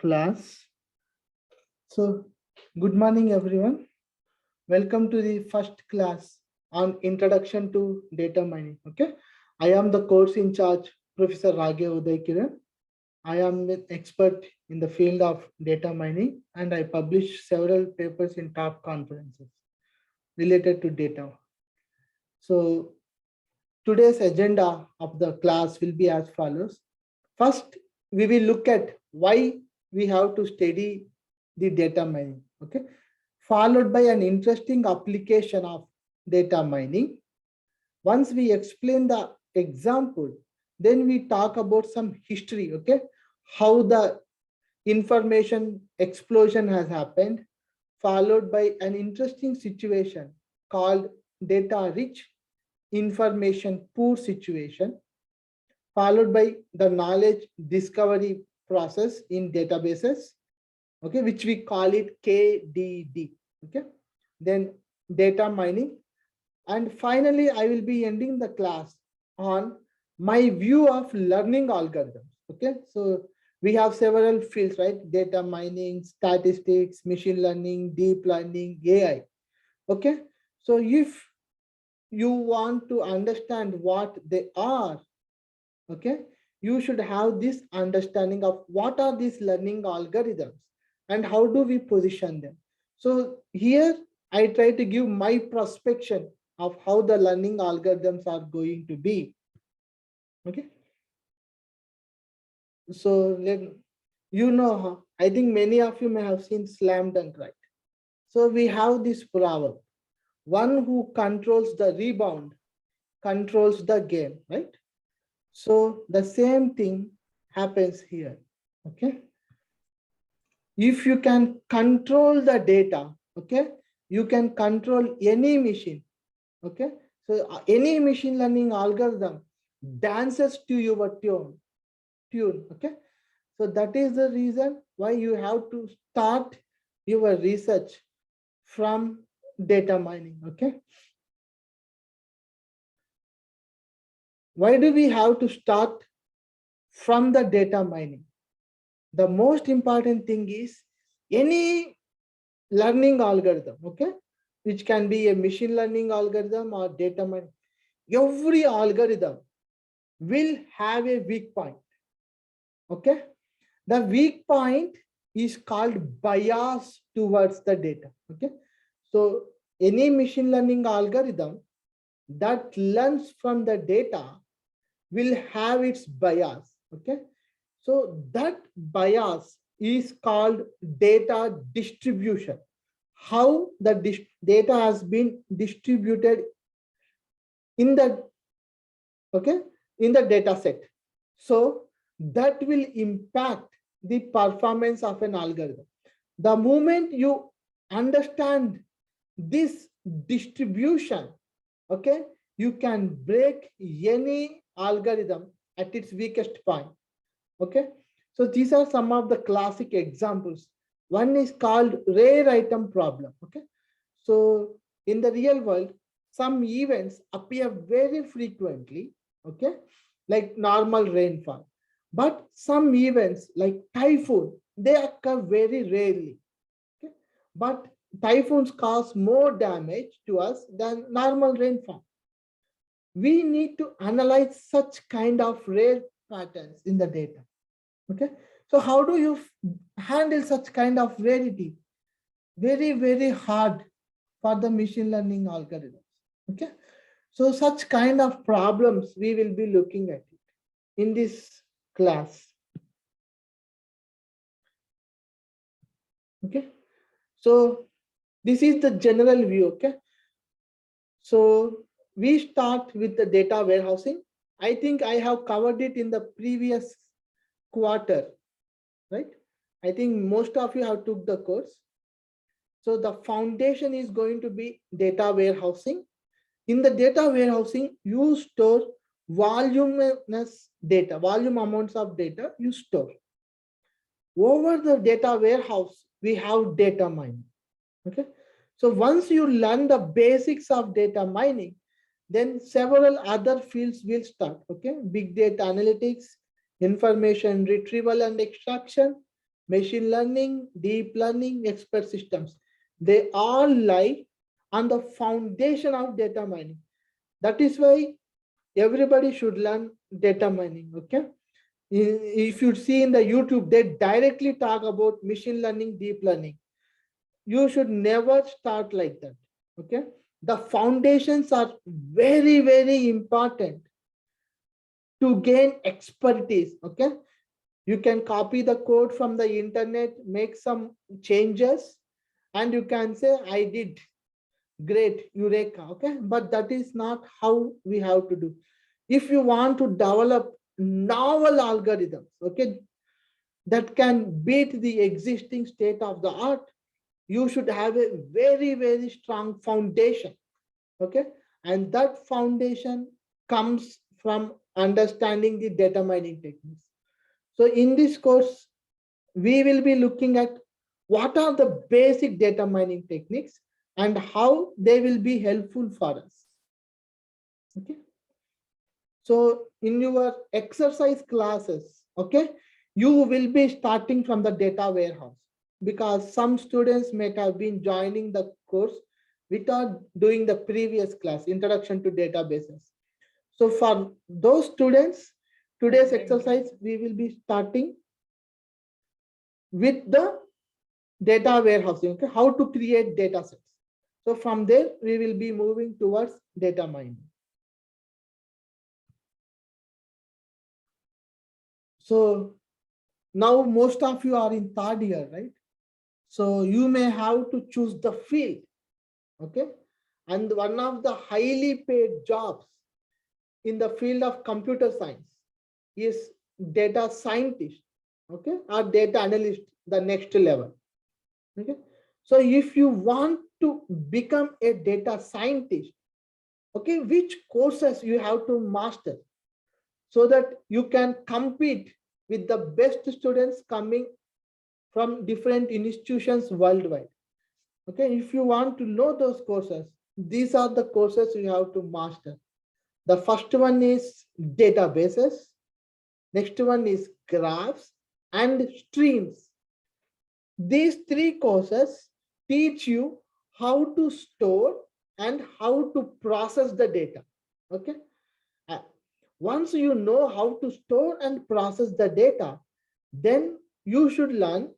class. So, good morning, everyone. Welcome to the first class on Introduction to Data Mining. Okay, I am the course in charge, Professor Raghe Uday Kiran. I am an expert in the field of data mining, and I publish several papers in top conferences related to data. So, today's agenda of the class will be as follows. First, we will look at why we have to study the data mining, okay? Followed by an interesting application of data mining. Once we explain the example, then we talk about some history, okay? How the information explosion has happened, followed by an interesting situation called data rich information poor situation, followed by the knowledge discovery process in databases, okay, which we call it KDD, okay. Then data mining, and finally I will be ending the class on my view of learning algorithms, okay. So we have several fields, right? Data mining, statistics, machine learning, deep learning, AI, okay. So if you want to understand what they are, okay, you should have this understanding of what are these learning algorithms and how do we position them. So here I try to give my perspective of how the learning algorithms are going to be, okay. So I think many of you may have seen slam dunk, right? So we have this proverb: one who controls the rebound controls the game, right? So the same thing happens here, okay. If you can control the data, okay, you can control any machine, okay. So any machine learning algorithm dances to your tune, okay. So that is the reason why you have to start your research from data mining, okay. Why do we have to start from the data mining? The most important thing is any learning algorithm, okay, which can be a machine learning algorithm or data mining, every algorithm will have a weak point, okay. The weak point is called bias towards the data, okay. So any machine learning algorithm that learns from the data will have its bias, okay. So that bias is called data distribution. How the data has been distributed in the, okay, in the data set. So that will impact the performance of an algorithm. The moment you understand this distribution, okay, you can break any algorithm at its weakest point, okay. So these are some of the classic examples. One is called rare item problem, okay. So in the real world, some events appear very frequently, okay, like normal rainfall. But some events like typhoon, they occur very rarely, okay. But typhoons cause more damage to us than normal rainfall. We need to analyze such kind of rare patterns in the data, okay. So how do you handle such kind of rarity? Very, very hard for the machine learning algorithms, okay. So such kind of problems we will be looking at it in this class, okay. So this is the general view, okay. So we start with the data warehousing. I think I have covered it in the previous quarter, right? I think most of you have took the course. So the foundation is going to be data warehousing. In the data warehousing, you store voluminous data, volume amounts of data you store. Over the data warehouse, we have data mining, okay? So once you learn the basics of data mining, then several other fields will start, okay? Big data analytics, information retrieval and extraction, machine learning, deep learning, expert systems. They all lie on the foundation of data mining. That is why everybody should learn data mining. Okay. If you see in the YouTube, they directly talk about machine learning, deep learning. You should never start like that. Okay. The foundations are very, very important to gain expertise. Okay. You can copy the code from the internet, make some changes, and you can say, I did great, Eureka. Okay. But that is not how we have to do. If you want to develop novel algorithms, okay, that can beat the existing state of the art, you should have a very, very strong foundation. Okay. And that foundation comes from understanding the data mining techniques. So in this course, we will be looking at what are the basic data mining techniques and how they will be helpful for us. Okay. So in your exercise classes, okay, you will be starting from the data warehouse, because some students might have been joining the course without doing the previous class, introduction to databases. So for those students, today's exercise, we will be starting with the data warehousing, okay, how to create data sets. So from there, we will be moving towards data mining. So now most of you are in third year, right? So you may have to choose the field, okay? And one of the highly paid jobs in the field of computer science is data scientist, okay, or data analyst, the next level, okay? So if you want to become a data scientist, okay, which courses you have to master so that you can compete with the best students coming from different institutions worldwide. Okay, if you want to know those courses, these are the courses you have to master. The first one is databases, next one is graphs and streams. These three courses teach you how to store and how to process the data. Okay. Once you know how to store and process the data, then you should learn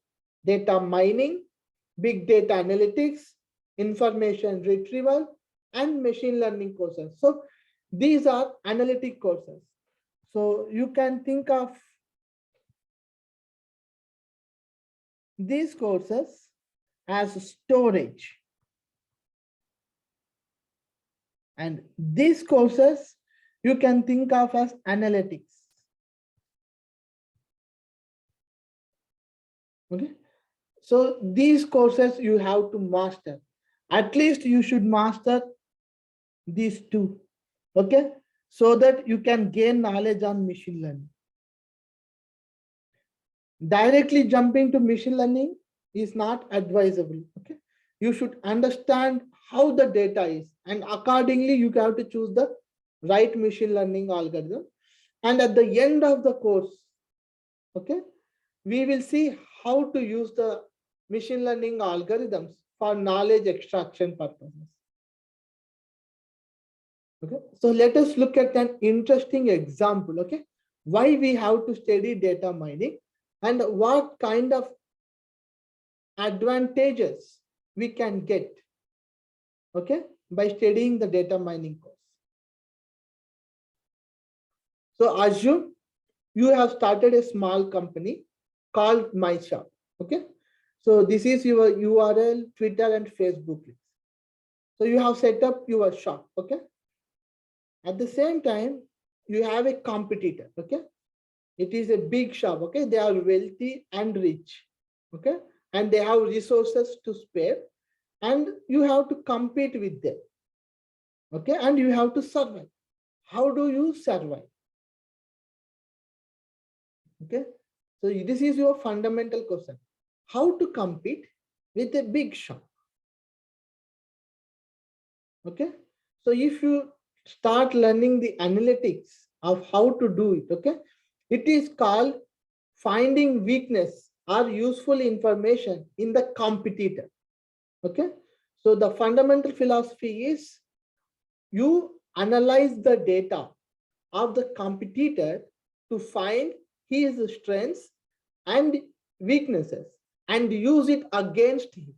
data mining, big data analytics, information retrieval, and machine learning courses. So these are analytic courses. So you can think of these courses as storage. And these courses you can think of as analytics. Okay. So these courses you have to master. At least you should master these two. Okay. So that you can gain knowledge on machine learning. Directly jumping to machine learning is not advisable. Okay. You should understand how the data is, and accordingly you have to choose the right machine learning algorithm. And at the end of the course, okay, we will see how to use the machine learning algorithms for knowledge extraction purposes. Okay, so let us look at an interesting example. Okay, why we have to study data mining and what kind of advantages we can get, okay, by studying the data mining course. So assume you have started a small company called MyShop. Okay, so this is your URL, Twitter, and Facebook links. So you have set up your shop. Okay, at the same time, you have a competitor. Okay, it is a big shop. Okay, they are wealthy and rich. Okay, and they have resources to spare, and you have to compete with them. Okay, and you have to survive. How do you survive? Okay, so this is your fundamental question. How to compete with a big shop? Okay, so if you start learning the analytics of how to do it, okay, it is called finding weakness or useful information in the competitor. Okay, so the fundamental philosophy is you analyze the data of the competitor to find his strengths and weaknesses and use it against him.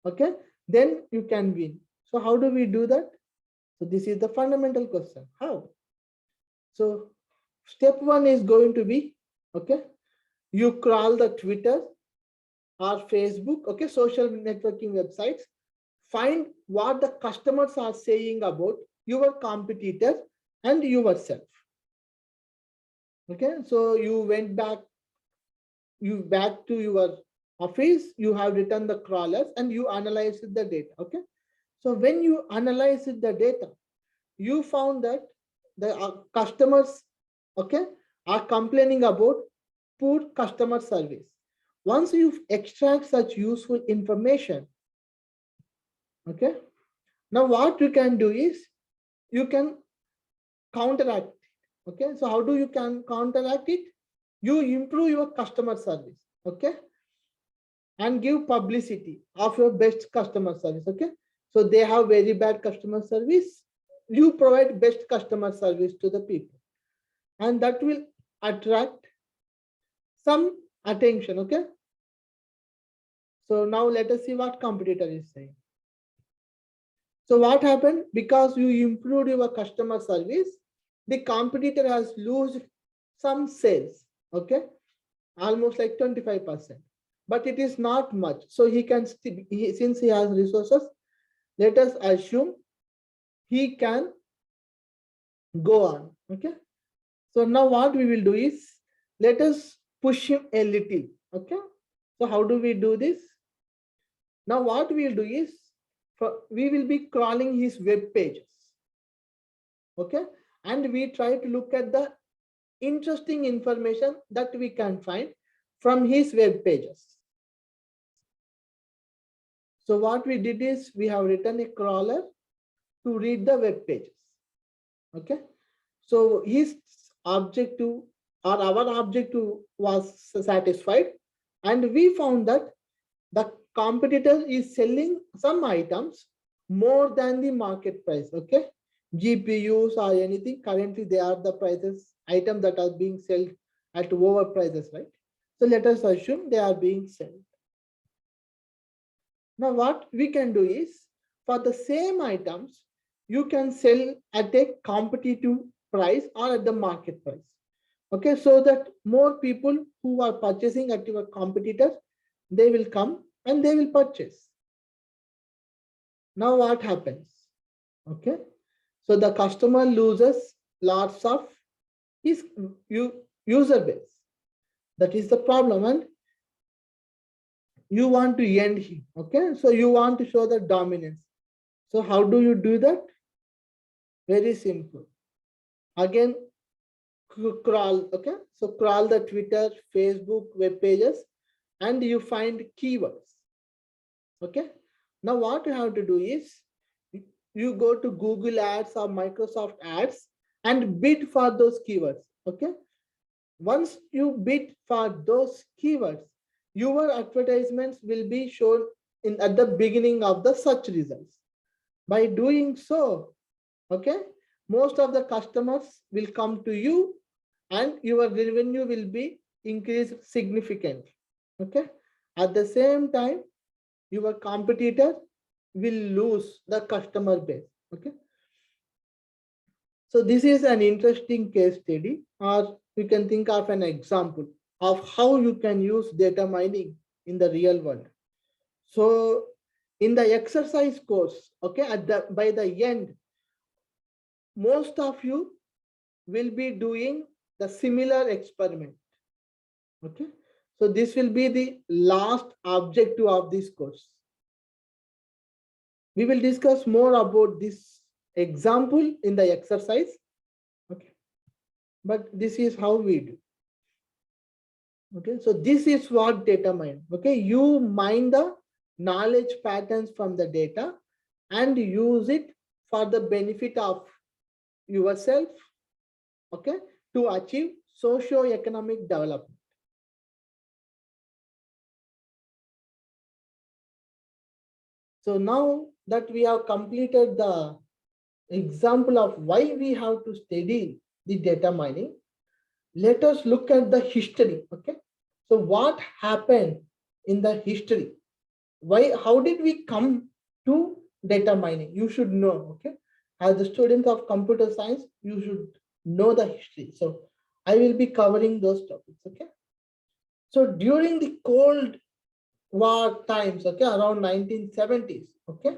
Okay, then you can win. So how do we do that? So this is the fundamental question. How? So step one is going to be, okay, you crawl the Twitter or Facebook, okay, social networking websites, find what the customers are saying about your competitor and yourself. Okay, so you went back, to your office, you have written the crawlers and you analyzed the data. Okay, so when you analyze the data, you found that the customers, okay, are complaining about poor customer service. Once you extract such useful information, okay, now what you can do is you can counteract it. Okay, so how do you can counteract it? You improve your customer service, okay, and give publicity of your best customer service. Okay, so they have very bad customer service, you provide best customer service to the people, and that will attract some attention. Okay, so now let us see what competitor is saying. So what happened? Because you improved your customer service, the competitor has lost some sales, okay, almost like 25%, but it is not much. So he can still, since he has resources, let us assume he can go on. Okay, so now what we will do is, let us push him a little. Okay, so how do we do this? Now what we will do is, we will be crawling his web pages. Okay, and we try to look at the interesting information that we can find from his web pages. So what we did is, we have written a crawler to read the web pages. Okay, so his objective or our objective was satisfied, and we found that the competitor is selling some items more than the market price. Okay, GPUs or anything, currently they are the prices, items that are being sold at lower prices, right? So let us assume they are being sold. Now what we can do is, for the same items, you can sell at a competitive price or at the market price. Okay, so that more people who are purchasing at your competitor, they will come and they will purchase. Now what happens? Okay, so the customer loses lots of his user base. That is the problem, and you want to end him. Okay, so you want to show the dominance. So how do you do that? Very simple. Again, crawl. Okay, so crawl the Twitter, Facebook web pages, and you find keywords. Okay, now what you have to do is, you go to Google Ads or Microsoft Ads and bid for those keywords. Okay, once you bid for those keywords, your advertisements will be shown at the beginning of the search results. By doing so, okay, most of the customers will come to you and your revenue will be increased significantly. Okay, at the same time, your competitor will lose the customer base. Okay, so this is an interesting case study, or you can think of an example of how you can use data mining in the real world. So in the exercise course, okay, by the end, most of you will be doing the similar experiment. Okay, so this will be the last objective of this course. We will discuss more about this example in the exercise. Okay, but this is how we do. Okay, so this is what data mine. Okay, you mine the knowledge patterns from the data and use it for the benefit of yourself, okay, to achieve socio-economic development. So now that we have completed the example of why we have to study the data mining, let us look at the history. Okay, so what happened in the history? Why, how did we come to data mining? You should know. Okay, as a student of computer science, you should know the history. So I will be covering those topics. Okay, so during the Cold War times, okay, around 1970s, okay,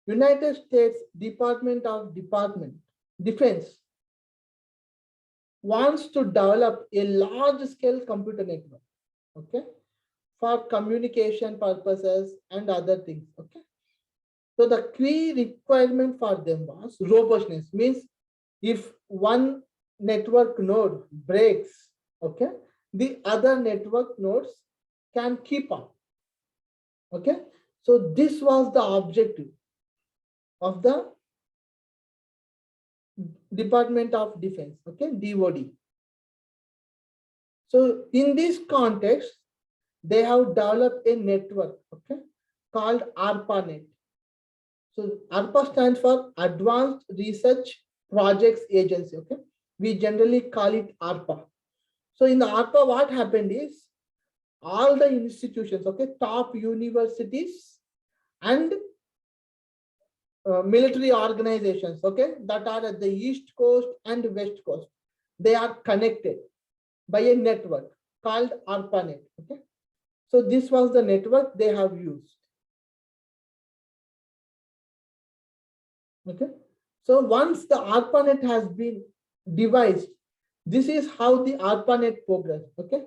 United States Department Defense wants to develop a large-scale computer network, okay, for communication purposes and other things, okay. So the key requirement for them was robustness, means if one network node breaks, okay, the other network nodes can keep up, okay. So this was the objective of the Department of Defense, okay, DoD. So in this context, they have developed a network, okay, called ARPANET. So ARPA stands for Advanced Research Projects Agency, okay. We generally call it ARPA. So in the ARPA, what happened is all the institutions, okay, top universities and military organizations, okay, that are at the East Coast and West Coast, they are connected by a network called ARPANET, okay. So this was the network they have used, okay. So once the ARPANET has been devised, this is how the ARPANET progressed, okay.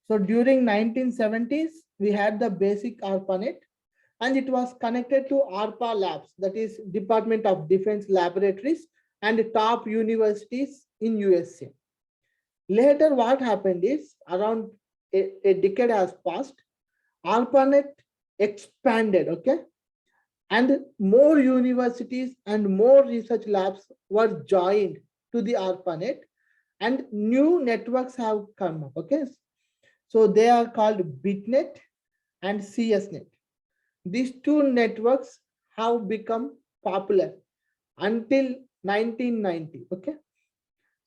So during 1970s, we had the basic ARPANET, and it was connected to ARPA labs, that is Department of Defense laboratories and top universities in USA. Later, what happened is around a decade has passed, ARPANET expanded, okay? And more universities and more research labs were joined to the ARPANET, and new networks have come up, okay? So they are called BitNet and CSNet. These two networks have become popular until 1990, okay?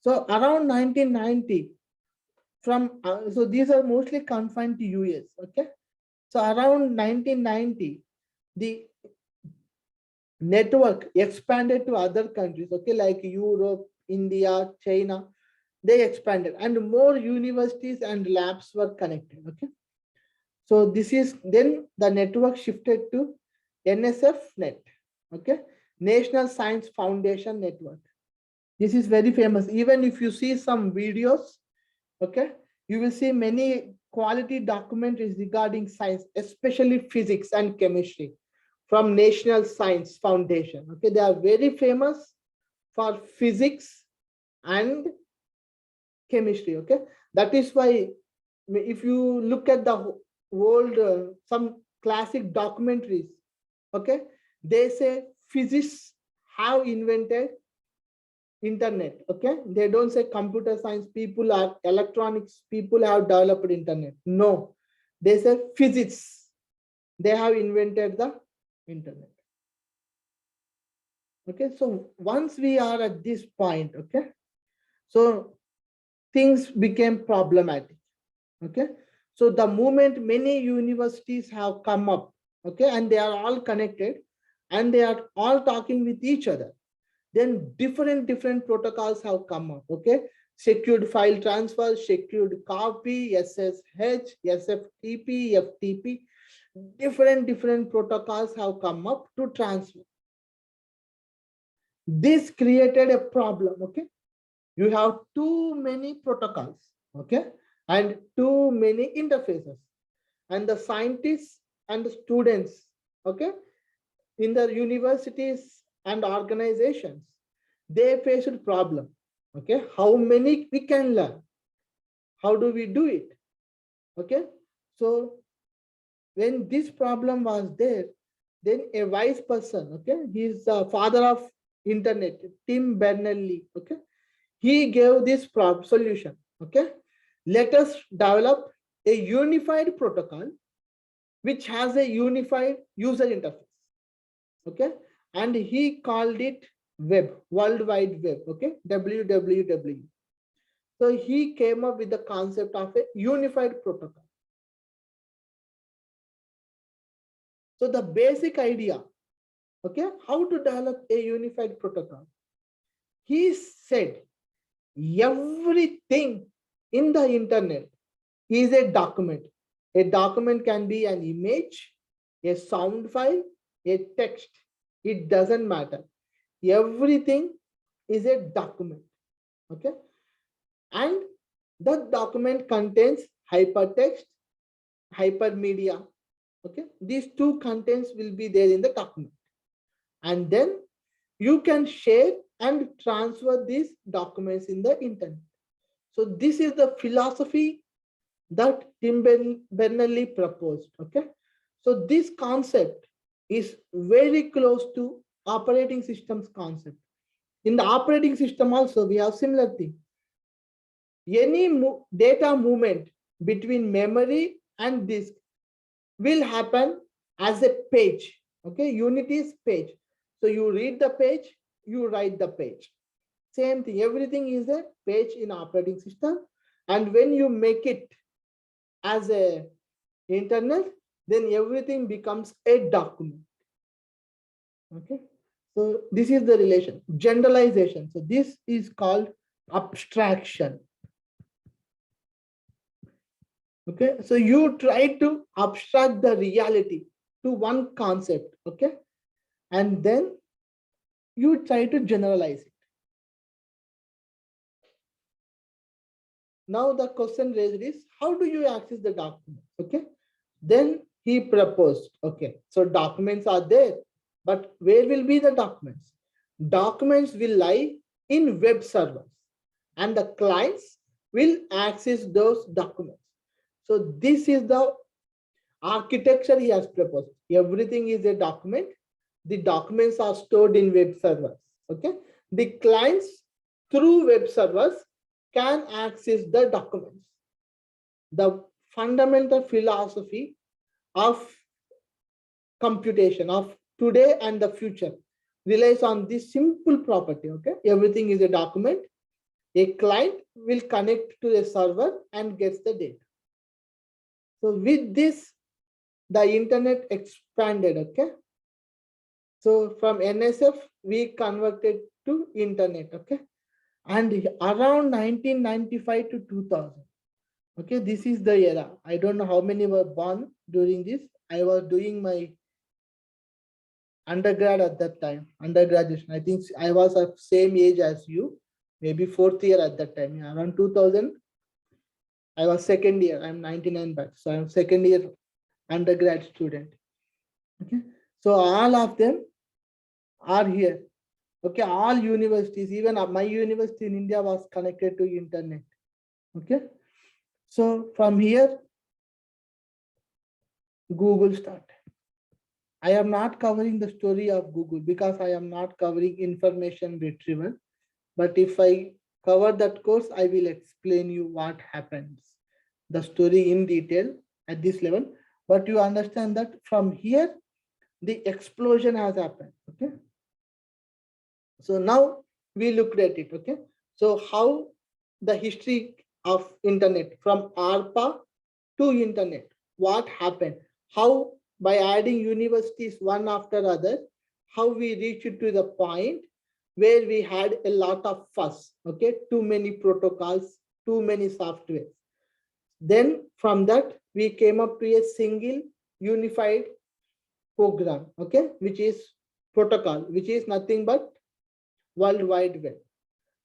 So around 1990, so these are mostly confined to US, okay? So around 1990, the network expanded to other countries, okay, like Europe, India, China. They expanded and more universities and labs were connected, okay. So this is, then the network shifted to NSF net, okay, National Science Foundation Network. This is very famous. Even if you see some videos, okay, you will see many quality documentaries regarding science, especially physics and chemistry from National Science Foundation. Okay, they are very famous for physics and chemistry. Okay, that is why if you look at the old some classic documentaries, okay, they say physicists have invented internet, okay. They don't say computer science people or electronics people have developed internet. No, they say physics, they have invented the internet, okay. So once we are at this point, okay, so things became problematic, okay. So the moment many universities have come up, okay, and they are all connected and they are all talking with each other, then different protocols have come up, okay. Secured file transfer, secured copy, SSH, SFTP, FTP, different protocols have come up to transfer. This created a problem, okay. You have too many protocols, okay, and too many interfaces, and the scientists and the students, okay, in the universities and organizations, they faced problem, okay. How many we can learn, how do we do it, okay. So when this problem was there, then a wise person, okay, he's the father of internet, Tim Berners-Lee, okay, he gave this solution, okay. Let us develop a unified protocol which has a unified user interface. okay, and he called it web, World Wide Web, okay, WWW. So he came up with the concept of a unified protocol. So the basic idea, okay, how to develop a unified protocol. He said everything in the internet is a document. A document can be an image, a sound file, a text. It doesn't matter. Everything is a document, okay? And the document contains hypertext, hypermedia, okay? These two contents will be there in the document. And then you can share and transfer these documents in the internet. So this is the philosophy that Tim Berners-Lee proposed, okay? So this concept is very close to operating systems concept. In the operating system also, we have similar thing. Any data movement between memory and disk will happen as a page, okay? Unit is page. So you read the page, you write the page. Same thing, everything is a page in operating system. And when you make it as a internet, then everything becomes a document, okay? So this is the relation, generalization. So this is called abstraction, okay? So you try to abstract the reality to one concept, okay? And then you try to generalize it. Now the question raised is, how do you access the document, okay? Then he proposed, okay, so documents are there, but where will be the documents? Documents will lie in web servers and the clients will access those documents. So this is the architecture he has proposed. Everything is a document. The documents are stored in web servers, okay? The clients through web servers can access the documents. The fundamental philosophy of computation of today and the future relies on this simple property, okay? Everything is a document. A client will connect to a server and gets the data. So with this, the internet expanded, okay? So from NSF, we converted to internet, okay? And around 1995 to 2000, okay, this is the era. I don't know how many were born during this. I was doing my undergrad at that time, undergraduation. I think I was of same age as you, maybe fourth year at that time. Yeah, around 2000, I was second year. I'm 99 batch, so I'm second year undergrad student. Okay, so all of them are here. Okay, all universities, even my university in India was connected to internet. Okay, so from here, Google started. I am not covering the story of Google because I am not covering information retrieval. But if I cover that course, I will explain you what happens, the story in detail at this level. But you understand that from here, the explosion has happened, okay? So now we looked at it, okay? So how the history of internet from ARPA to internet, what happened? How by adding universities one after other, how we reached to the point where we had a lot of fuss, okay? Too many protocols, too many softwares. Then from that, we came up to a single unified program, okay? Which is protocol, which is nothing but World Wide Web.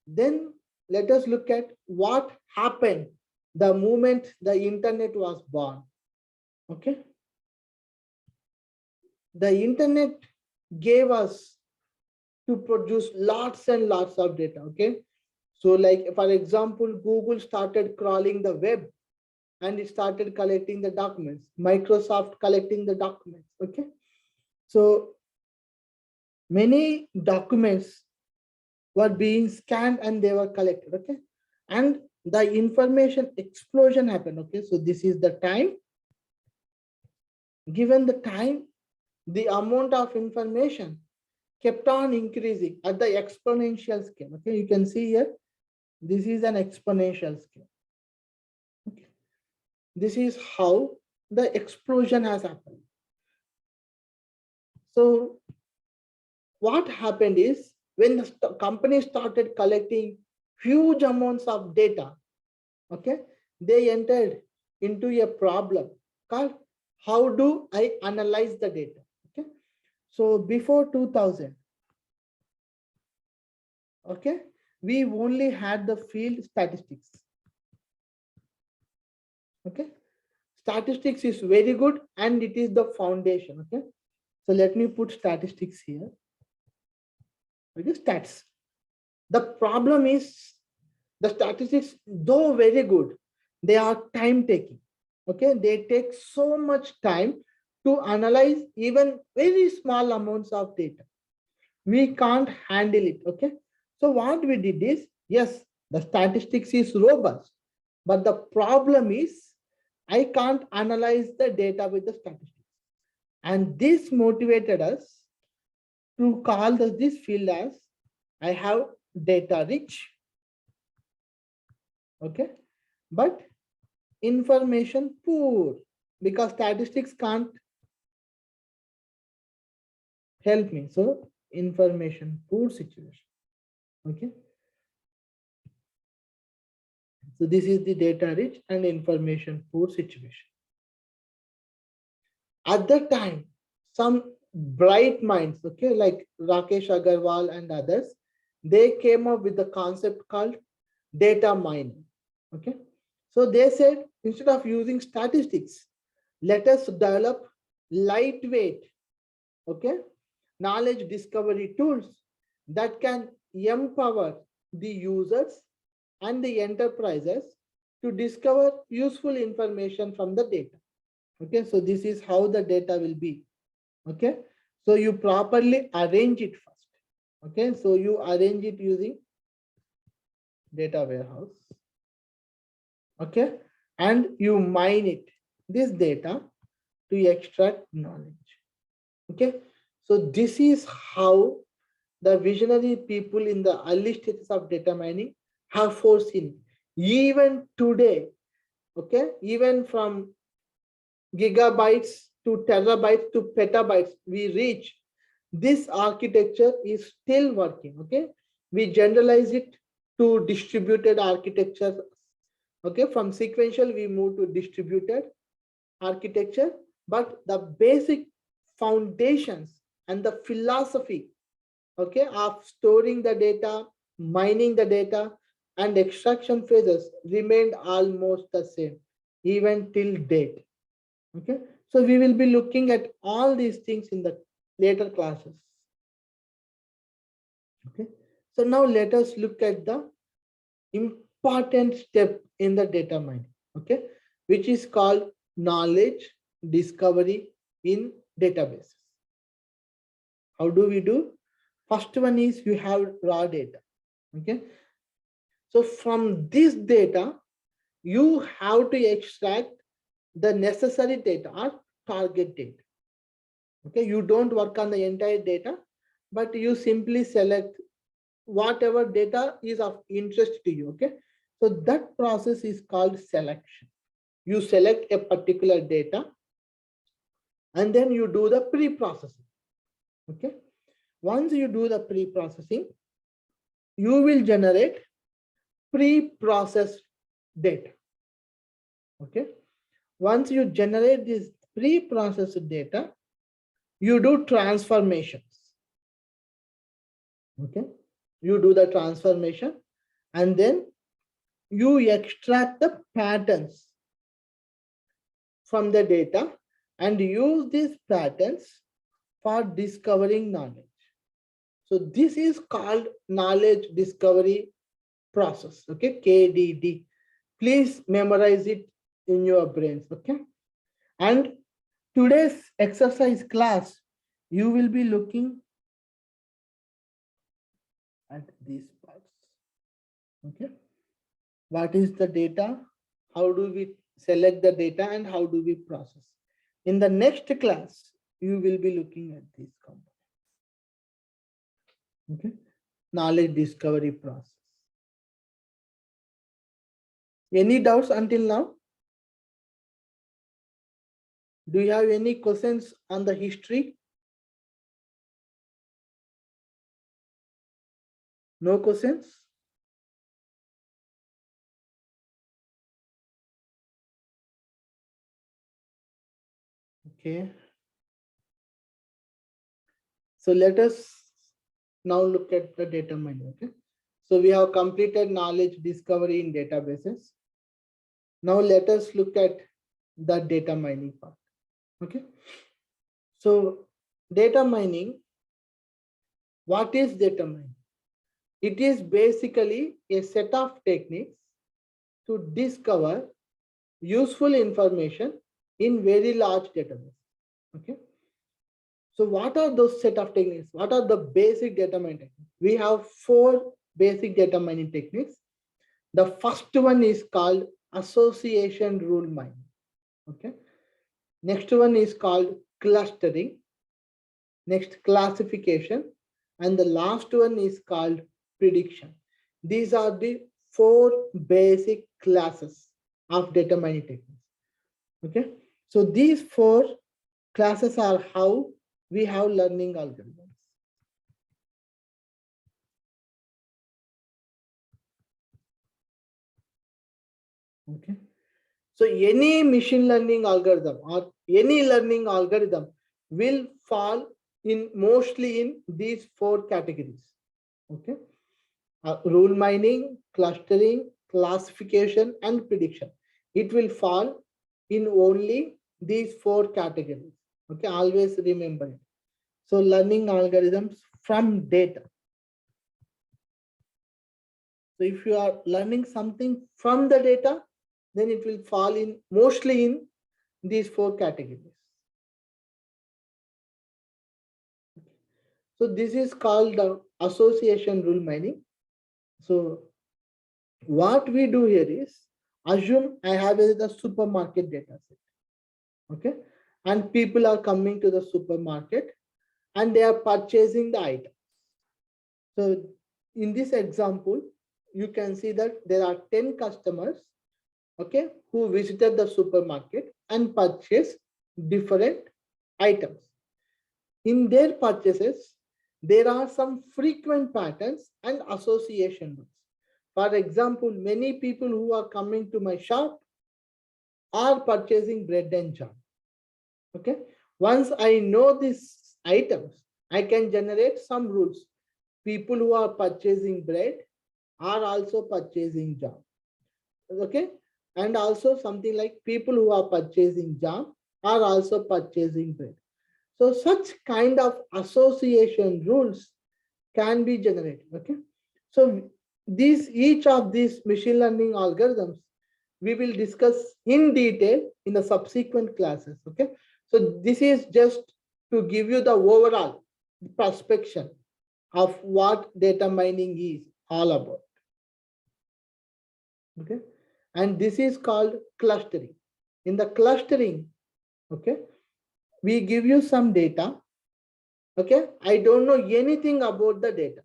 Then let us look at what happened the moment the internet was born, okay? The internet gave us to produce lots and lots of data, okay? So like, for example, Google started crawling the web and it started collecting the documents. Microsoft collecting the documents, okay? So many documents were being scanned and they were collected, okay? And the information explosion happened, okay? So this is the time. Given the time, the amount of information kept on increasing at the exponential scale. Okay, you can see here, this is an exponential scale. Okay. This is how the explosion has happened. So what happened is, when the company started collecting huge amounts of data, okay, they entered into a problem called, how do I analyze the data? Okay, so before 2000, okay, we only had the field statistics. Okay, statistics is very good and it is the foundation. Okay, so let me put statistics here. Okay, stats. The problem is, the statistics, though very good, they are time taking. Okay, they take so much time to analyze even very small amounts of data. We can't handle it. Okay, so what we did is, yes, the statistics is robust, but the problem is, I can't analyze the data with the statistics. And this motivated us to call this field as, I have data rich, okay, but information poor, because statistics can't help me. So information poor situation. Okay, so this is the data rich and information poor situation. At that time, some bright minds, okay, like Rakesh Agarwal and others, they came up with the concept called data mining. Okay, so they said, instead of using statistics, let us develop lightweight, okay, knowledge discovery tools that can empower the users and the enterprises to discover useful information from the data. Okay, so this is how the data will be. Okay, so you properly arrange it first. Okay, so you arrange it using data warehouse. Okay, and you mine it, this data, to extract knowledge. Okay, so this is how the visionary people in the early stages of data mining have foreseen. Even today, okay, even from gigabytes to terabytes to petabytes we reach, this architecture is still working. Okay, we generalize it to distributed architecture. Okay, from sequential we move to distributed architecture, but the basic foundations and the philosophy, okay, of storing the data, mining the data, and extraction phases remained almost the same even till date. Okay, so we will be looking at all these things in the later classes. Okay, so now let us look at the important step in the data mining, okay, which is called knowledge discovery in databases. How do we do? First one is, you have raw data. Okay, so from this data, you have to extract the necessary data or target data. Okay, you don't work on the entire data, but you simply select whatever data is of interest to you. Okay, so that process is called selection. You select a particular data and then you do the pre-processing. Okay, once you do the pre-processing, you will generate pre-processed data. Okay, once you generate this pre-processed data, you do transformations. Okay, you do the transformation and then you extract the patterns from the data and use these patterns for discovering knowledge. So this is called knowledge discovery process. Okay, KDD. Please memorize it in your brains. Okay, and today's exercise class, you will be looking at these parts. Okay, what is the data? How do we select the data and how do we process? In the next class, you will be looking at this component. Okay, knowledge discovery process. Any doubts until now? Do you have any questions on the history? No questions? Okay. So let us now look at the data mining. Okay. So we have completed knowledge discovery in databases. Now let us look at the data mining part. Okay. So data mining, what is data mining? It is basically a set of techniques to discover useful information in very large databases. Okay. So what are those set of techniques? What are the basic data mining techniques? We have 4 basic data mining techniques. The first one is called association rule mining. Okay. Next one is called clustering. Next, classification. And the last one is called prediction. These are the 4 basic classes of data mining techniques. Okay. So these 4 classes are how we have learning algorithms. Okay. So any machine learning algorithm or any learning algorithm will fall in mostly in these 4 categories. Okay. Rule mining, clustering, classification, and prediction. It will fall in only these 4 categories. Okay, always remember it. So learning algorithms from data. So if you are learning something from the data, then it will fall in mostly in these 4 categories. So this is called the association rule mining. So what we do here is assume I have the supermarket data set. Okay, and people are coming to the supermarket and they are purchasing the item. So in this example, you can see that there are 10 customers, okay, who visited the supermarket and purchased different items. In their purchases, there are some frequent patterns and association rules. For example, many people who are coming to my shop are purchasing bread and jam. Okay. Once I know these items, I can generate some rules. People who are purchasing bread are also purchasing jam. Okay. And also something like people who are purchasing jam are also purchasing bread. So such kind of association rules can be generated. Okay. So each of these machine learning algorithms we will discuss in detail in the subsequent classes. Okay. So this is just to give you the overall perspective of what data mining is all about. Okay. And this is called clustering. In the clustering, okay, we give you some data. Okay. I don't know anything about the data.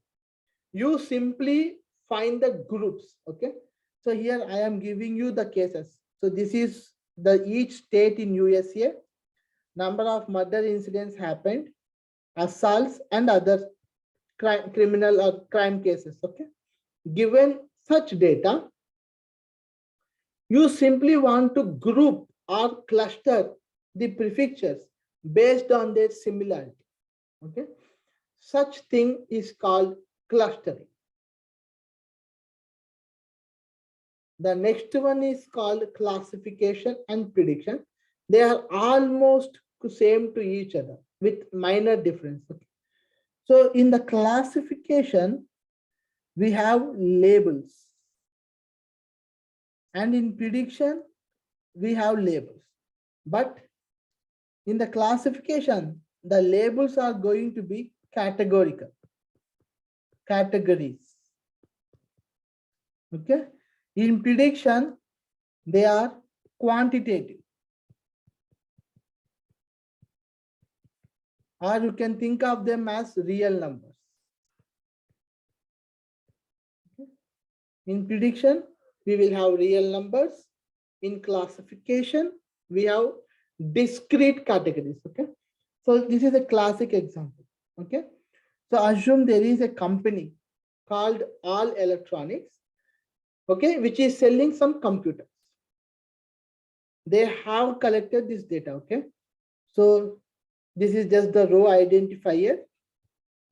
You simply find the groups. Okay. So here I am giving you the cases. So this is the each state in USA, number of murder incidents happened, assaults and other criminal or crime cases. Okay. Given such data, you simply want to group or cluster the prefectures based on their similarity. Okay. Such thing is called clustering. The next one is called classification and prediction. They are almost same to each other with minor difference. Okay. So in the classification, we have labels. And in prediction, we have labels. But in the classification, the labels are going to be categorical. Categories. Okay. In prediction, they are quantitative. or you can think of them as real numbers. In prediction, we will have real numbers. In classification, we have discrete categories. Okay, so this is a classic example. Okay, so assume there is a company called All Electronics, okay, which is selling some computers. They have collected this data. Okay, so this is just the row identifier.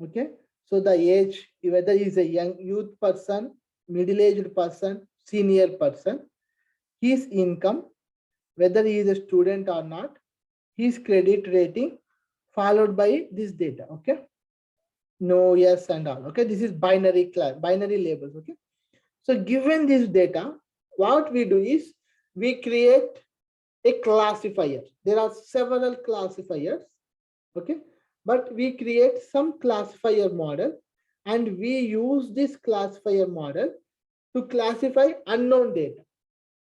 Okay, so the age, whether he is a young youth person, middle-aged person, senior person, his income, whether he is a student or not, his credit rating, followed by this data. Okay, no, yes, and all. Okay, this is binary class, binary labels. Okay, so given this data, what we do is we create a classifier. There are several classifiers. Okay, but we create some classifier model, and we use this classifier model to classify unknown data.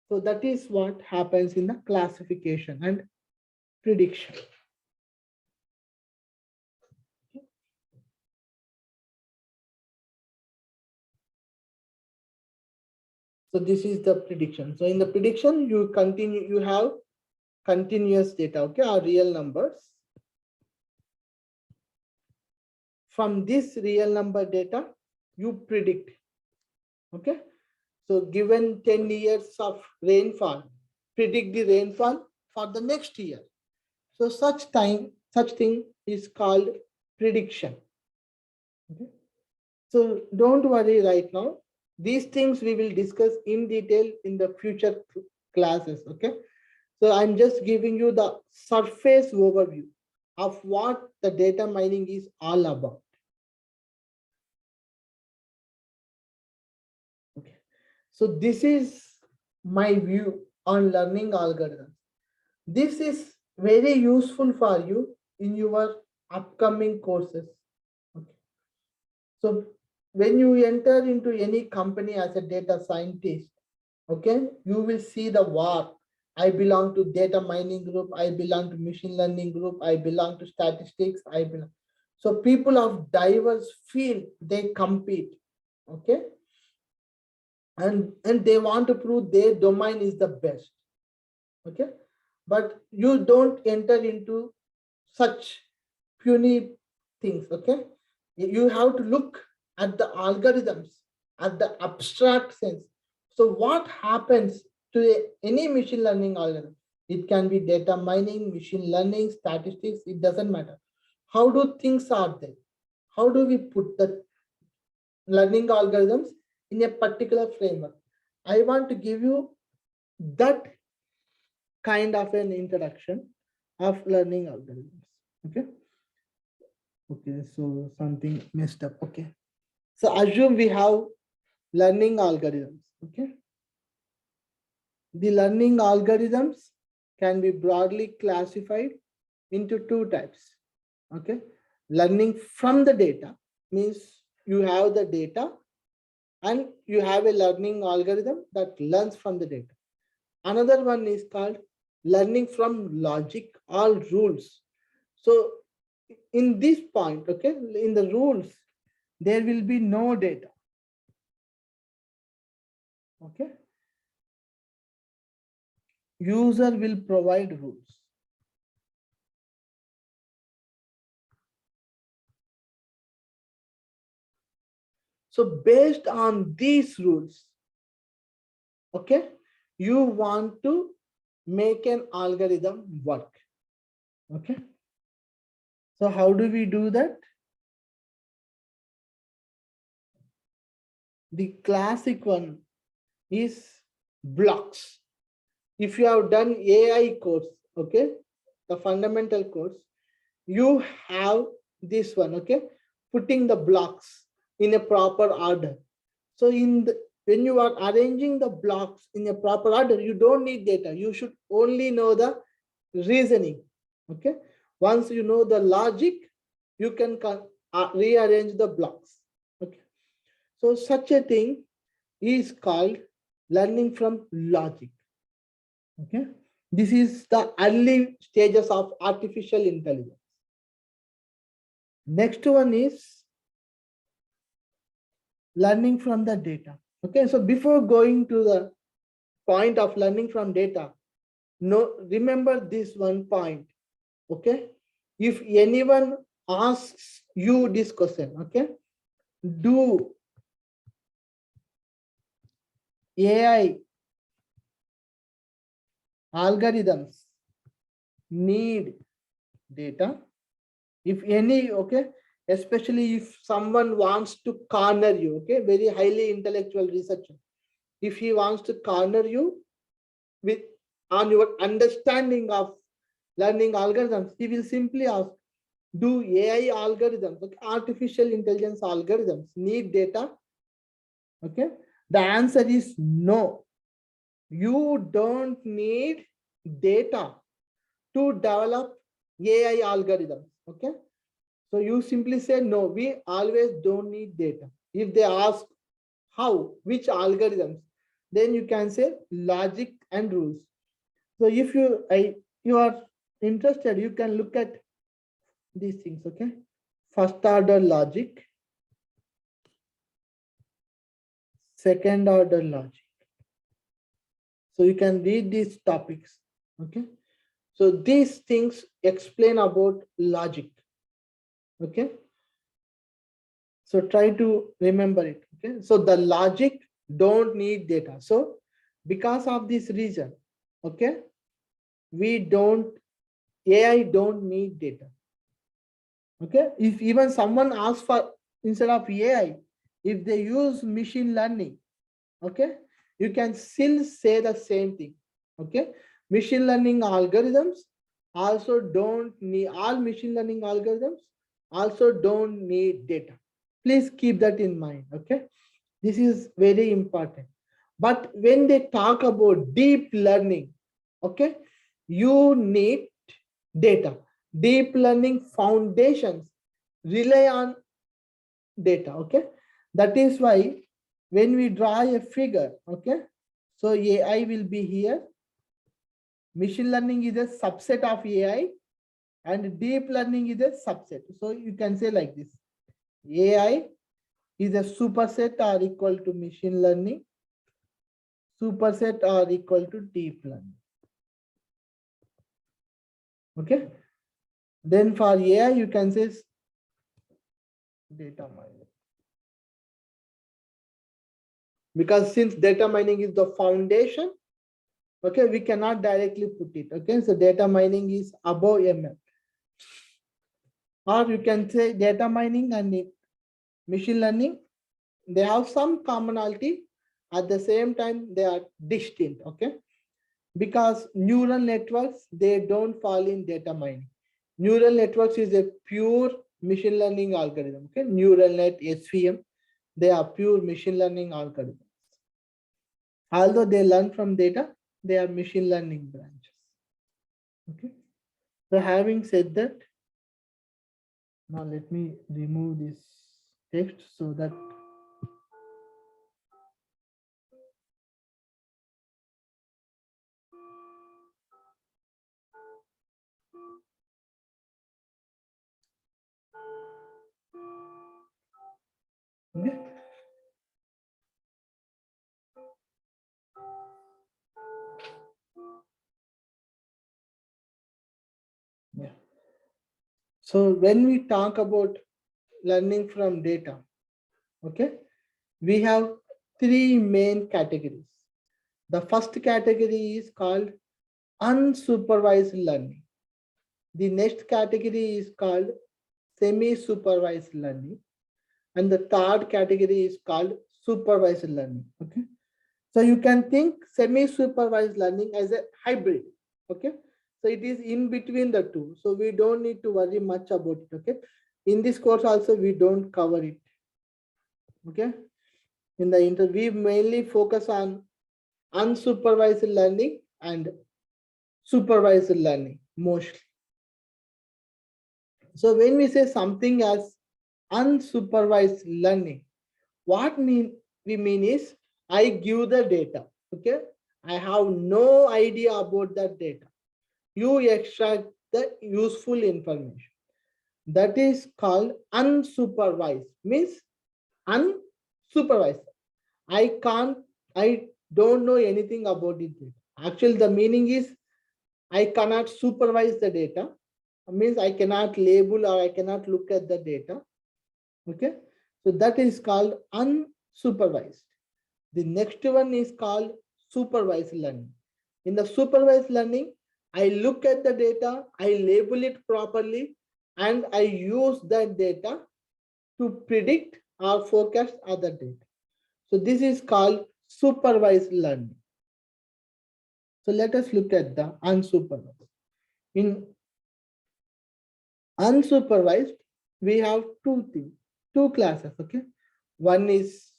So that is what happens in the classification and prediction. So this is the prediction. So in the prediction, you have continuous data, okay, or real numbers. From this real number data, you predict. Okay. So given 10 years of rainfall, predict the rainfall for the next year. So such thing is called prediction. Okay. So don't worry right now. These things we will discuss in detail in the future classes. Okay. So I'm just giving you the surface overview of what the data mining is all about. Okay. So this is my view on learning algorithms. This is very useful for you in your upcoming courses. Okay. So when you enter into any company as a data scientist, okay, you will see the war. I belong to data mining group, I belong to machine learning group, I belong to statistics, I belong. So people of diverse field, they compete, okay? And they want to prove their domain is the best, okay? But you don't enter into such puny things, okay? You have to look at the algorithms, at the abstract sense. So what happens to any machine learning algorithm? It can be data mining, machine learning, statistics, it doesn't matter. How do things are there? How do we put the learning algorithms in a particular framework? I want to give you that kind of an introduction of learning algorithms. Okay. Okay, so something messed up. Okay. So assume we have learning algorithms. Okay. The learning algorithms can be broadly classified into two types. Okay. Learning from the data means you have the data and you have a learning algorithm that learns from the data. Another one is called learning from logic or rules. So in this point, okay, in the rules, there will be no data. Okay. User will provide rules. So based on these rules, okay, you want to make an algorithm work. Okay. So how do we do that? The classic one is blocks. If you have done AI course, okay, the fundamental course, you have this one, okay, putting the blocks in a proper order. So when you are arranging the blocks in a proper order, you don't need data. You should only know the reasoning. Okay. Once you know the logic, you can rearrange the blocks. Okay. So such a thing is called learning from logic. Okay. This is the early stages of artificial intelligence. Next one is learning from the data. Okay, so before going to the point of learning from data, remember this one point. Okay, if anyone asks you this question, okay, do AI algorithms need data? If any, okay, especially if someone wants to corner you, okay, very highly intellectual researcher, if he wants to corner you with on your understanding of learning algorithms, he will simply ask, do AI algorithms, okay, artificial intelligence algorithms need data? Okay, the answer is no. You don't need data to develop AI algorithms. Okay, so you simply say no, we always don't need data. If they ask how, which algorithms, then you can say logic and rules. So if you are interested, you can look at these things. Okay, first order logic, second order logic. So you can read these topics. Okay, so these things explain about logic. Okay, so try to remember it. Okay, so the logic don't need data. So because of this reason, okay, we don't, AI don't need data. Okay, if even someone asks for, instead of AI, if they use machine learning, okay, you can still say the same thing. Okay, machine learning algorithms also don't need, all machine learning algorithms also don't need data. Please keep that in mind. Okay, this is very important. But when they talk about deep learning, okay, you need data. Deep learning foundations rely on data. Okay, that is why when we draw a figure, okay, so AI will be here. Machine learning is a subset of AI and deep learning is a subset. So you can say like this: AI is a superset or equal to machine learning, superset or equal to deep learning. Okay, then for AI you can say data mining, because since data mining is the foundation, okay, we cannot directly put it. Okay, so data mining is above ML, or you can say data mining and machine learning, they have some commonality, at the same time they are distinct. Okay, because neural networks, they don't fall in data mining. Neural networks is a pure machine learning algorithm. Okay, neural net, SVM, they are pure machine learning algorithms. Although they learn from data, they are machine learning branches. Okay, so having said that, now let me remove this text so that okay. Yeah. So when we talk about learning from data, okay, we have three main categories. The first category is called unsupervised learning. The next category is called semi-supervised learning. And the third category is called supervised learning. Okay, so you can think semi-supervised learning as a hybrid. Okay, so it is in between the two, so we don't need to worry much about it. Okay, in this course also we don't cover it. Okay, in the interview we mainly focus on unsupervised learning and supervised learning mostly. So when we say something as unsupervised learning, what we mean is, I give the data. Okay, I have no idea about that data. You extract the useful information. that is called unsupervised, means unsupervised. I don't know anything about it. Actually, the meaning is I cannot supervise the data. Means I cannot label or I cannot look at the data. Okay, so that is called unsupervised. The next one is called supervised learning. In the supervised learning, I look at the data, I label it properly, and I use that data to predict or forecast other data. So this is called supervised learning. So let us look at the unsupervised. In unsupervised, we have two things, two classes. Okay, one is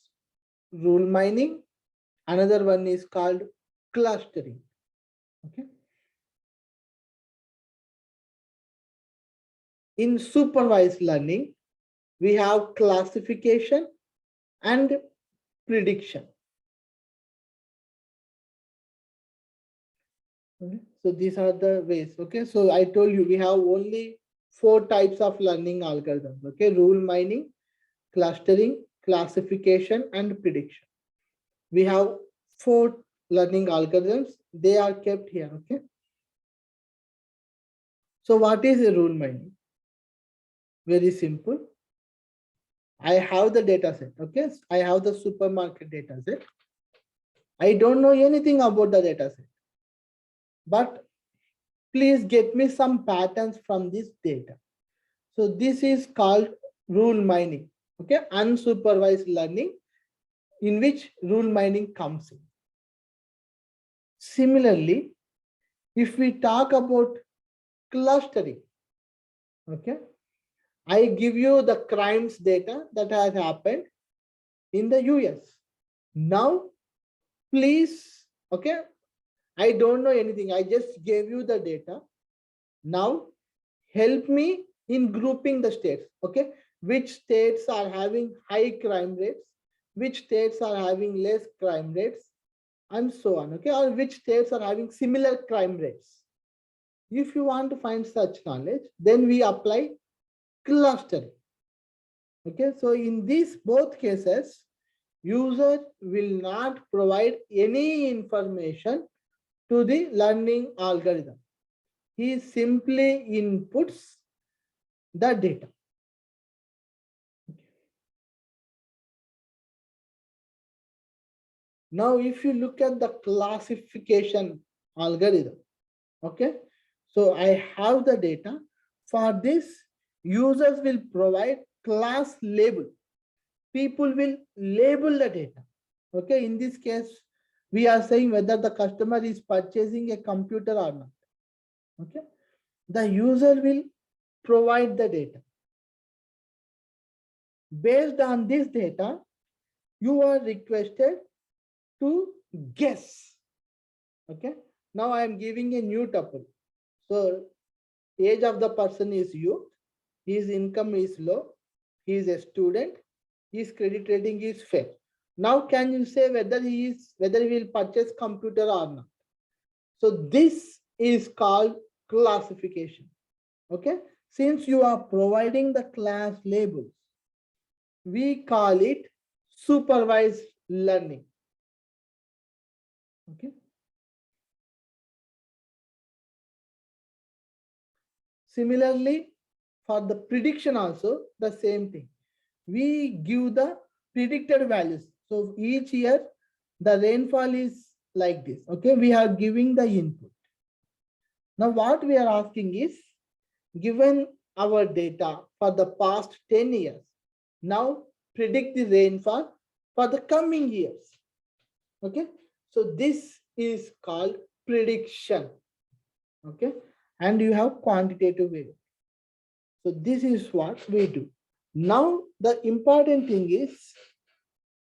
rule mining, another one is called clustering. Okay, in supervised learning, we have classification and prediction. Okay. So these are the ways. Okay, so I told you we have only 4 types of learning algorithms. Okay, rule mining, clustering, classification, and prediction. We have 4 learning algorithms. They are kept here. Okay. So what is a rule mining? Very simple. I have the data set. Okay, I have the supermarket data set. I don't know anything about the data set, but please get me some patterns from this data. So this is called rule mining. Okay, unsupervised learning in which rule mining comes in. Similarly, if we talk about clustering, okay, I give you the crimes data that has happened in the US. Now, please, okay, I don't know anything. I just gave you the data. Now, help me in grouping the states. Okay, which states are having high crime rates, which states are having less crime rates, and so on. Okay, or which states are having similar crime rates. If you want to find such knowledge, then we apply clustering. Okay, so in these both cases, user will not provide any information to the learning algorithm. He simply inputs the data. Now, if you look at the classification algorithm, okay, so I have the data. For this, users will provide class label. People will label the data. Okay, in this case, we are saying whether the customer is purchasing a computer or not. Okay, the user will provide the data. Based on this data, you are requested to guess. Okay, now I am giving a new tuple. So age of the person is youth, his income is low, he is a student, his credit rating is fair. Now can you say whether he will purchase computer or not? So this is called classification. Okay, since you are providing the class labels, we call it supervised learning. Okay. Similarly, for the prediction also the same thing. We give the predicted values. So each year the rainfall is like this. Okay, we are giving the input. Now what we are asking is, given our data for the past 10 years, now predict the rainfall for the coming years. Okay, so this is called prediction. Okay, and you have quantitative way. So this is what we do. Now the important thing is,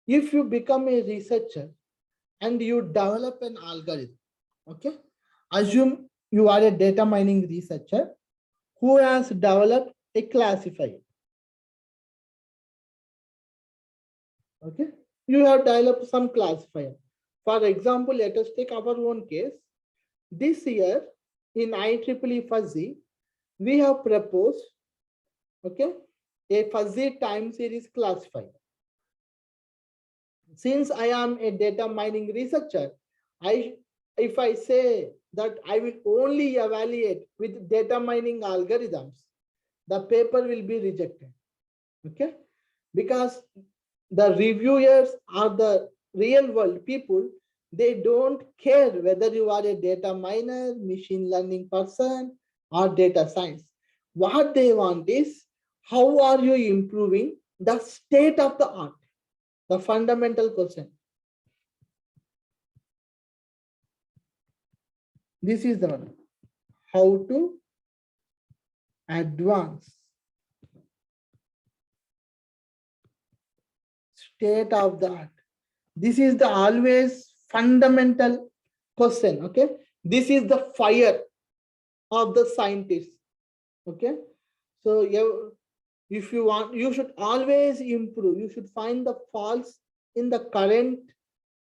if you become a researcher and you develop an algorithm, okay, assume you are a data mining researcher who has developed a classifier. Okay, you have developed some classifier. For example, let us take our own case. This year in IEEE Fuzzy, we have proposed Okay, a fuzzy time series classifier. Since I am a data mining researcher, if I say that I will only evaluate with data mining algorithms, the paper will be rejected. Okay, because the reviewers are the real world people. They don't care whether you are a data miner, machine learning person, or data science. What they want is how are you improving the state of the art, the fundamental question. This is the one. How to advance state of the art. This is the always fundamental question. Okay, this is the fire of the scientists. Okay, so if you want, you should always improve. You should find the faults in the current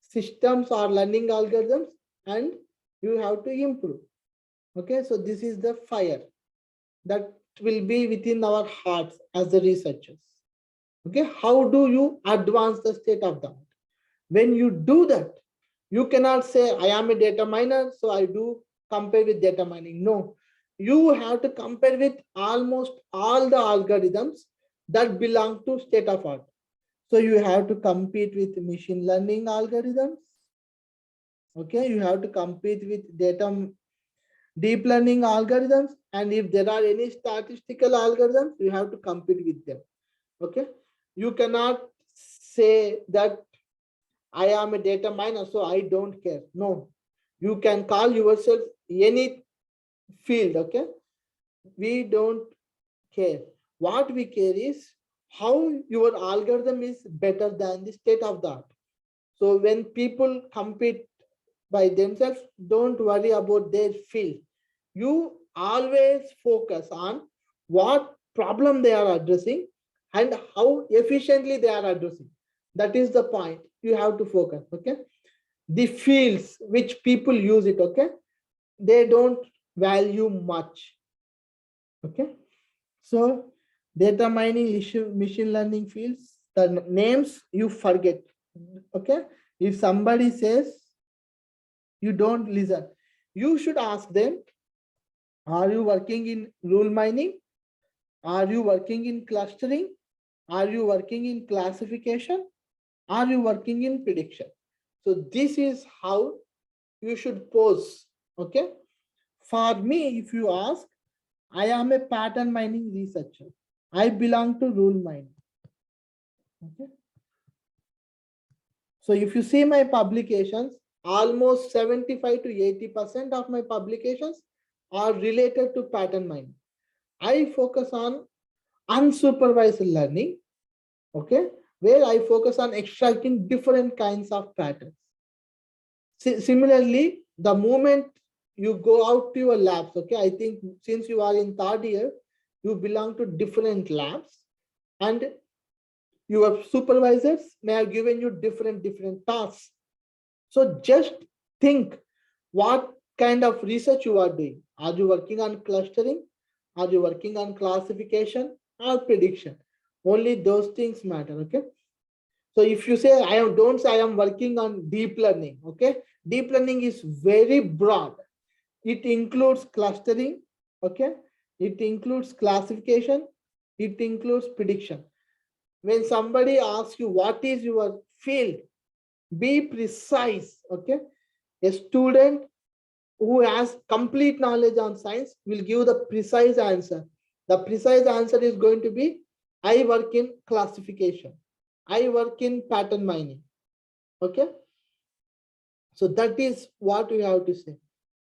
systems or learning algorithms, and you have to improve. Okay, so this is the fire that will be within our hearts as the researchers. Okay, how do you advance the state of the art? When you do that, you cannot say I am a data miner, so I do compare with data mining. No, you have to compare with almost all the algorithms that belong to state of art. So you have to compete with machine learning algorithms. Okay, you have to compete with data deep learning algorithms, and if there are any statistical algorithms, you have to compete with them. Okay, you cannot say that I am a data miner, so I don't care. No, you can call yourself any field. Okay, we don't care. What we care is how your algorithm is better than the state of the art. So when people compete by themselves, don't worry about their field. You always focus on what problem they are addressing and how efficiently they are addressing. That is the point you have to focus. Okay, the fields which people use it, okay, they don't value much. Okay, so data mining issue, machine learning fields, the names you forget. Okay, if somebody says, you don't listen. You should ask them, are you working in rule mining? Are you working in clustering? Are you working in classification? Are you working in prediction? So this is how you should pose. Okay. For me, if you ask, I am a pattern mining researcher. I belong to rule mining. Okay. So if you see my publications, almost 75 to 80% of my publications are related to pattern mining. I focus on unsupervised learning, okay, where I focus on extracting different kinds of patterns. Similarly, the moment you go out to your labs, okay, I think since you are in third year, you belong to different labs, and your supervisors may have given you different tasks. So just think what kind of research you are doing. Are you working on clustering? Are you working on classification or prediction? Only those things matter. Okay. So if you say don't say I am working on deep learning. Okay. Deep learning is very broad. It includes clustering. Okay. It includes classification. It includes prediction. When somebody asks you what is your field, be precise. Okay. A student who has complete knowledge on science will give the precise answer. The precise answer is going to be, I work in classification. I work in pattern mining. Okay. So that is what we have to say.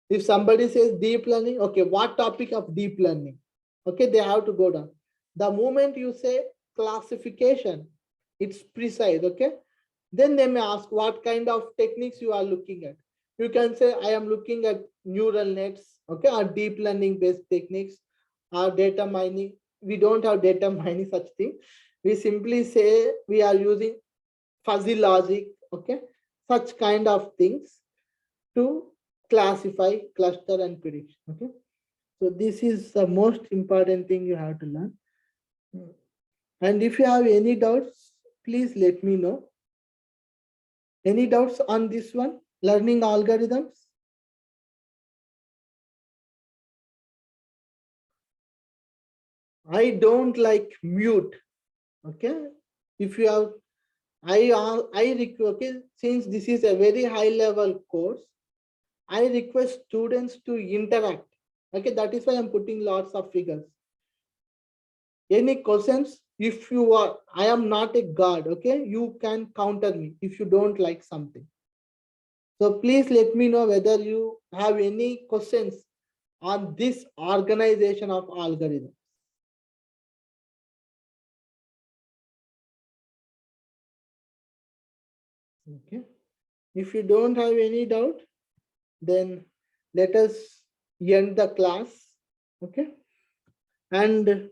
If somebody says deep learning, okay, what topic of deep learning? Okay, they have to go down. The moment you say classification, it's precise. Okay. Then they may ask what kind of techniques you are looking at. You can say, I am looking at neural nets, okay, or deep learning based techniques, or data mining. We don't have data mining such thing. We simply say we are using fuzzy logic, okay, such kind of things to classify, cluster, and predict. Okay. So this is the most important thing you have to learn. And if you have any doubts, please let me know. Any doubts on this one? Learning algorithms? I don't like mute. Okay. If you have, okay, since this is a very high level course, I request students to interact. Okay, that is why I'm putting lots of figures. Any questions? If you are, I am not a god, okay? You can counter me if you don't like something. So please let me know whether you have any questions on this organization of algorithms. Okay. If you don't have any doubt, then let us end the class. Okay. And